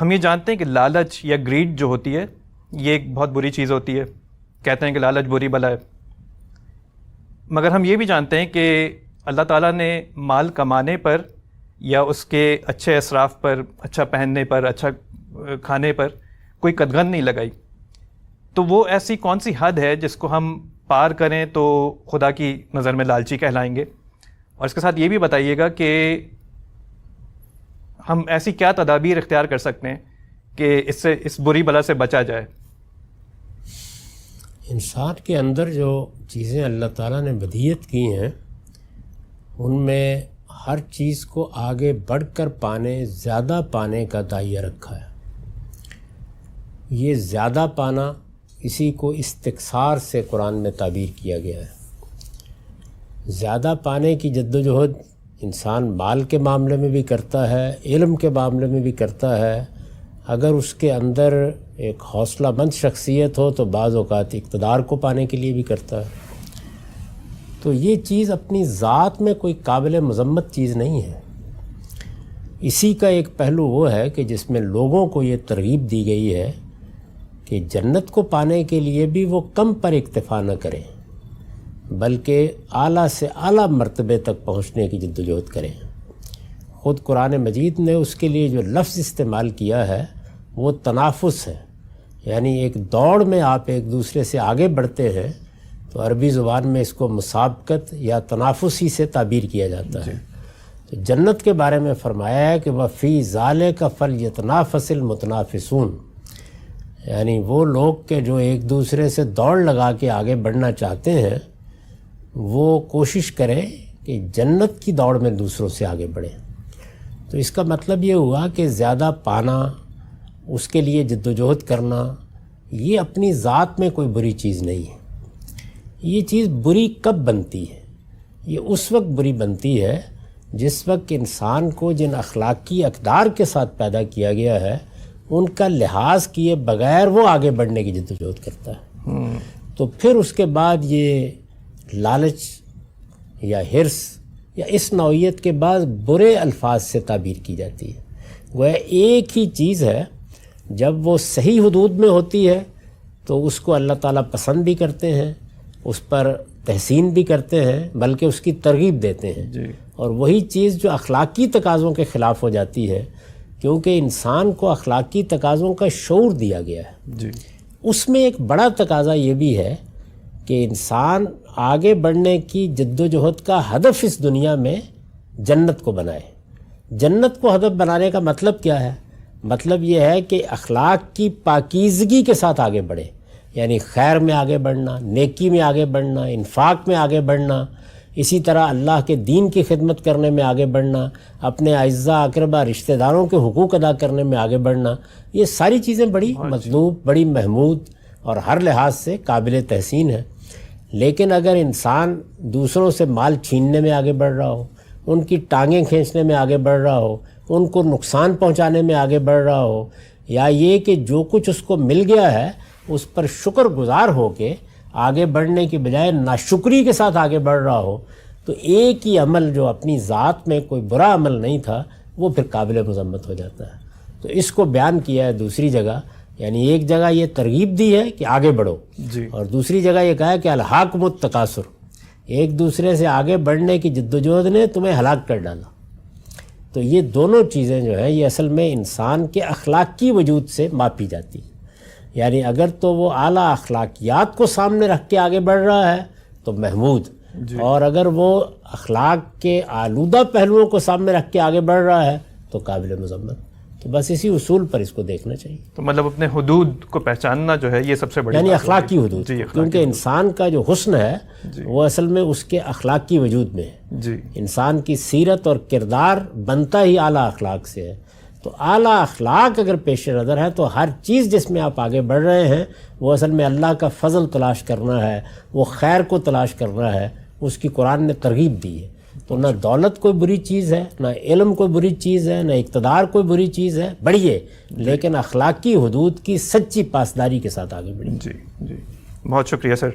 ہم یہ جانتے ہیں کہ لالچ یا گریڈ جو ہوتی ہے یہ ایک بہت بری چیز ہوتی ہے. کہتے ہیں کہ لالچ بری بلا ہے. مگر ہم یہ بھی جانتے ہیں کہ اللہ تعالیٰ نے مال کمانے پر یا اس کے اچھے اصراف پر، اچھا پہننے پر، اچھا کھانے پر کوئی قدغن نہیں لگائی. تو وہ ایسی کون سی حد ہے جس کو ہم پار کریں تو خدا کی نظر میں لالچی کہلائیں گے؟ اور اس کے ساتھ یہ بھی بتائیے گا کہ ہم ایسی کیا تدابیر اختیار کر سکتے ہیں کہ اس بری بلا سے بچا جائے؟ انسان کے اندر جو چیزیں اللہ تعالیٰ نے بدیہت کی ہیں ان میں ہر چیز کو آگے بڑھ کر زیادہ پانے کا داعیہ رکھا ہے. یہ زیادہ پانا اسی کو استکثار سے قرآن میں تعبیر کیا گیا ہے. زیادہ پانے کی جد و جہد انسان مال کے معاملے میں بھی کرتا ہے، علم کے معاملے میں بھی کرتا ہے. اگر اس کے اندر ایک حوصلہ مند شخصیت ہو تو بعض اوقات اقتدار کو پانے کے لیے بھی کرتا ہے. تو یہ چیز اپنی ذات میں کوئی قابل مذمت چیز نہیں ہے. اسی کا ایک پہلو وہ ہے کہ جس میں لوگوں کو یہ ترغیب دی گئی ہے کہ جنت کو پانے کے لیے بھی وہ کم پر اکتفا نہ کریں بلکہ اعلیٰ سے اعلیٰ مرتبے تک پہنچنے کی جدوجہد کریں. خود قرآن مجید نے اس کے لیے جو لفظ استعمال کیا ہے وہ تنافس ہے. یعنی ایک دوڑ میں آپ ایک دوسرے سے آگے بڑھتے ہیں تو عربی زبان میں اس کو مسابقت یا تنافس ہی سے تعبیر کیا جاتا ہے. تو جنت کے بارے میں فرمایا ہے کہ وَفِي ذَلِكَ فَلْيَتَنَافَسِ الْمُتَنَافِسُونَ، یعنی وہ لوگ کہ جو ایک دوسرے سے دوڑ لگا کے آگے بڑھنا چاہتے ہیں وہ کوشش کریں کہ جنت کی دوڑ میں دوسروں سے آگے بڑھیں. تو اس کا مطلب یہ ہوا کہ زیادہ پانا، اس کے لیے جد و جہد کرنا، یہ اپنی ذات میں کوئی بری چیز نہیں ہے. یہ چیز بری کب بنتی ہے؟ یہ اس وقت بری بنتی ہے جس وقت انسان کو جن اخلاقی اقدار کے ساتھ پیدا کیا گیا ہے ان کا لحاظ کیے بغیر وہ آگے بڑھنے کی جد و جہد کرتا ہے. تو پھر اس کے بعد یہ لالچ یا حرص یا اس نوعیت کے بعد برے الفاظ سے تعبیر کی جاتی ہے. گویا ایک ہی چیز ہے، جب وہ صحیح حدود میں ہوتی ہے تو اس کو اللہ تعالیٰ پسند بھی کرتے ہیں، اس پر تحسین بھی کرتے ہیں، بلکہ اس کی ترغیب دیتے ہیں. اور وہی چیز جو اخلاقی تقاضوں کے خلاف ہو جاتی ہے، کیونکہ انسان کو اخلاقی تقاضوں کا شعور دیا گیا ہے، اس میں ایک بڑا تقاضا یہ بھی ہے کہ انسان آگے بڑھنے کی جد و جہد کا ہدف اس دنیا میں جنت کو بنائے. جنت کو ہدف بنانے کا مطلب کیا ہے؟ مطلب یہ ہے کہ اخلاق کی پاکیزگی کے ساتھ آگے بڑھے، یعنی خیر میں آگے بڑھنا، نیکی میں آگے بڑھنا، انفاق میں آگے بڑھنا، اسی طرح اللہ کے دین کی خدمت کرنے میں آگے بڑھنا، اپنے اعزاء اقربا رشتہ داروں کے حقوق ادا کرنے میں آگے بڑھنا. یہ ساری چیزیں بڑی مطلوب، بڑی محمود اور ہر لحاظ سے قابل تحسین ہے. لیکن اگر انسان دوسروں سے مال چھیننے میں آگے بڑھ رہا ہو، ان کی ٹانگیں کھینچنے میں آگے بڑھ رہا ہو، ان کو نقصان پہنچانے میں آگے بڑھ رہا ہو، یا یہ کہ جو کچھ اس کو مل گیا ہے اس پر شکر گزار ہو کے آگے بڑھنے کی بجائے ناشکری کے ساتھ آگے بڑھ رہا ہو، تو ایک ہی عمل جو اپنی ذات میں کوئی برا عمل نہیں تھا وہ پھر قابل مذمت ہو جاتا ہے. تو اس کو بیان کیا ہے دوسری جگہ، یعنی ایک جگہ یہ ترغیب دی ہے کہ آگے بڑھو، اور دوسری جگہ یہ کہا ہے کہ الحاکم التکاثر، ایک دوسرے سے آگے بڑھنے کی جد و جہد نے تمہیں ہلاک کر ڈالا. تو یہ دونوں چیزیں جو ہیں یہ اصل میں انسان کے اخلاقی وجود سے ماپی جاتی ہیں. یعنی اگر تو وہ اعلیٰ اخلاقیات کو سامنے رکھ کے آگے بڑھ رہا ہے تو محمود، اور اگر وہ اخلاق کے آلودہ پہلوؤں کو سامنے رکھ کے آگے بڑھ رہا ہے تو قابل مذمت. تو بس اسی اصول پر اس کو دیکھنا چاہیے. تو مطلب اپنے حدود کو پہچاننا جو ہے یہ سب سے بڑی یعنی اخلاقی حدود، کیونکہ انسان کا جو حسن ہے وہ اصل میں اس کے اخلاقی وجود میں ہے. انسان کی سیرت اور کردار بنتا ہی اعلیٰ اخلاق سے ہے. تو اعلیٰ اخلاق اگر پیش نظر ہے تو ہر چیز جس میں آپ آگے بڑھ رہے ہیں وہ اصل میں اللہ کا فضل تلاش کرنا ہے، وہ خیر کو تلاش کرنا ہے. اس کی قرآن نے ترغیب دی ہے. تو نہ دولت کوئی بری چیز ہے، نہ علم کوئی بری چیز ہے، نہ اقتدار کوئی بری چیز ہے، بڑھیے لیکن اخلاقی حدود کی سچی پاسداری کے ساتھ آگے بڑھیے. جی بہت شکریہ سر.